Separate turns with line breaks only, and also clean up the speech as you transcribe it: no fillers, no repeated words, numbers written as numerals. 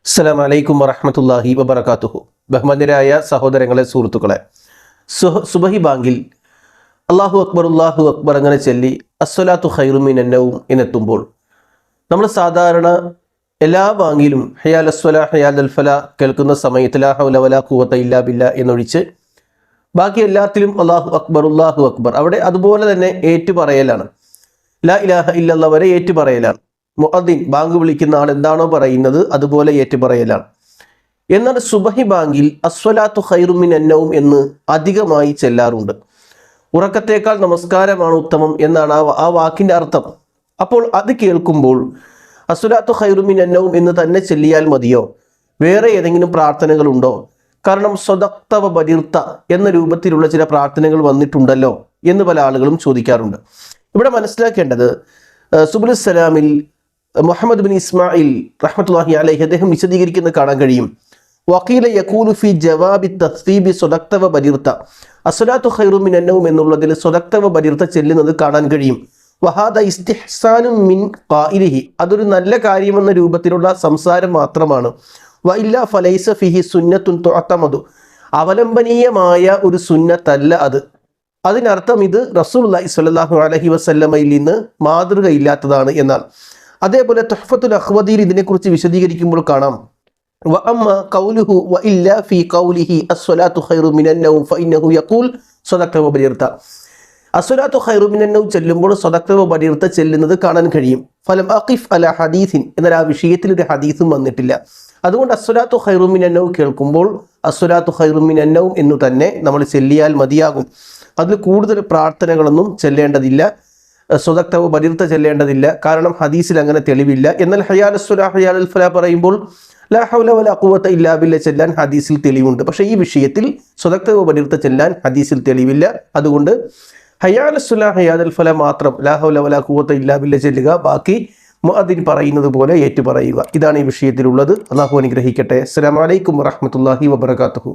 അസ്സലാമു അലൈക്കും വറഹ്മത്തുള്ളാഹി വബറകാതുഹു. ബഹുമാന്യരായ സഹോദരങ്ങളെ, സുഹൃത്തുക്കളെ, സുബഹി ബാങ്കിൽ അല്ലാഹു അക്ബർ അങ്ങനെ ചൊല്ലി അസ്സലാത്തു ഖൈറും മിനൻ നൗം എന്നെത്തുമ്പോൾ നമ്മൾ സാധാരണ എല്ലാ ബാങ്കിലും ഹയ്യാൽ അസ്സലാ ഹയ്യാൽ അൽ ഫലാ കേൾക്കുന്ന സമയത്ത് ലാ ഹൗല വലാ ഖുവത ഇല്ലാ ബില്ലാ എന്നൊഴിച്ച് ബാക്കി എല്ലാത്തിലും അല്ലാഹു അക്ബർ അവിടെ അതുപോലെ തന്നെ ഏറ്റുപറയലാണ്. ലാ ഇലാഹ ഇല്ലല്ലാഹ് വരെ ഏറ്റുപറയലാണ്. മുഅദ്ദിൻ ബാങ്ക് വിളിക്കുന്ന ആൾ എന്താണോ പറയുന്നത് അതുപോലെ ഏറ്റുപറയലാണ്. എന്നാൽ സുബഹി ബാങ്കിൽ അസ്വലാത്തു ഖൈറും മിനൻ നൗം എന്ന് അധികമായി ചെല്ലാറുണ്ട്. ഉറക്കത്തേക്കാൾ നമസ്കാരമാണ് ഉത്തമം എന്നാണ് ആ വാക്കിൻ്റെ അർത്ഥം. അപ്പോൾ അത് കേൾക്കുമ്പോൾ അസ്വലാത്തു ഖൈറും മിനൻ നൗം എന്ന് തന്നെ ചെല്ലിയാൽ മതിയോ? വേറെ ഏതെങ്കിലും പ്രാർത്ഥനകളുണ്ടോ? കാരണം സ്വദഖ്ത വ ബദിർത എന്ന രൂപത്തിലുള്ള ചില പ്രാർത്ഥനകൾ വന്നിട്ടുണ്ടല്ലോ എന്ന് പല ആളുകളും ചോദിക്കാറുണ്ട്. ഇവിടെ മനസ്സിലാക്കേണ്ടത് സുബ്ഹുൽ സലാമിൽ മുഹമ്മദ് ബിൻ ഇസ്മായിൽ റഹ്മത്തുള്ളാഹി അലൈഹി അദ്ദേഹം വിശദീകരിക്കുന്നത് കാണാൻ കഴിയും. വഖീല യഖൂലു ഫി ജവാബി തസ്ബീബി സ്വദഖ്ത വ ബദിർത, അസ്സലാത്തു ഖൈറും മിനൻ നൗം എന്നുള്ളതിൽ സ്വദഖ്ത വ ബദിർത ചെല്ലുന്നത് കാണാൻ കഴിയും. വഹാദ ഇസ്തിഹ്സാനും മിൻ ഖായിലിഹി, അതൊരു നല്ല കാര്യമെന്ന രൂപത്തിലുള്ള സംസാരം മാത്രമാണ്. വ ഇല്ല ഫലൈസ ഫിഹി സുന്നത്തുൻ തുഅതമദു, അവലംബനീയമായ ഒരു സുന്നത്തല്ല അത്. അതിനർത്ഥം ഇത് റസൂലുള്ളാഹി സ്വല്ലല്ലാഹു അലൈഹി വസല്ലമയിൽ നിന്ന് മാതൃകയില്ലാത്തതാണ് എന്നാണ്. അതേപോലെ തുഹ്ഫത്തുൽ അഖ്വദിയിൽ ഇതിനെക്കുറിച്ച് വിശദീകരിക്കുമ്പോൾ കാണാം, വ അമ്മ ഖൗലുഹു വ ഇല്ല ഫീ ഖൗലിഹി അസ്സലാത്തു ഖൈറും മിനൻ നൗം ഫഇന്നഹു യഖൂൽ സ്വദഖ്ത വ ബദിർത, അസ്സലാത്തു ഖൈറും മിനൻ നൗം ചെല്ലുമ്പോൾ സ്വദഖ്ത വ ബദിർത ചെല്ലുന്നത് കാണാൻ കഴിയും. ഫലം അഖിഫ് അല ഹദീസിൻ, എന്നാൽ ആ വിഷയത്തിൽ ഒരു ഹദീസും വന്നിട്ടില്ല. അതുകൊണ്ട് അസ്സലാത്തു ഖൈറും മിനൻ നൗം കേൾക്കുമ്പോൾ അസ്സലാത്തു ഖൈറും മിനൻ നൗം എന്നു തന്നെ നമ്മൾ ചെല്ലിയാൽ മതിയാകും. അതിൽ കൂടുതൽ പ്രാർത്ഥനകളൊന്നും ചെല്ലേണ്ടതില്ല, സ്വദഖ്ത വ ബദിർത ചെല്ലേണ്ടതില്ല. കാരണം ഹദീസിൽ അങ്ങനെ തെളിവില്ല. എന്നാൽ ഹയ്യാൽ അസ്സലാ ഹയ്യാൽ അൽ ഫലാ പറയുമ്പോൾ ലാ ഹൗല വലാ ഖുവത ഇല്ലാ ബില്ലാ ചെല്ലാൻ ഹദീസിൽ തെളിവുണ്ട്. പക്ഷേ ഈ വിഷയത്തിൽ സ്വദഖ്ത വ ബദിർത ചെല്ലാൻ ഹദീസിൽ തെളിവില്ല. അതുകൊണ്ട് ഹയ്യാൽ അസ്സലാ ഹയ്യാൽ അൽ ഫലാ മാത്രം ലാ ഹൗല വലാ ഖുവത ഇല്ലാ ബില്ലാ ചെല്ലുക, ബാക്കി മുഅദ്ദിൻ പറയുന്നത് പോലെ ഏറ്റുപറയുക. ഇതാണ് ഈ വിഷയത്തിലുള്ളത്. അല്ലാഹു അനുഗ്രഹിക്കട്ടെ. അസ്സലാമു അലൈക്കും വറഹ്മത്തുള്ളാഹി വബറകാതുഹു.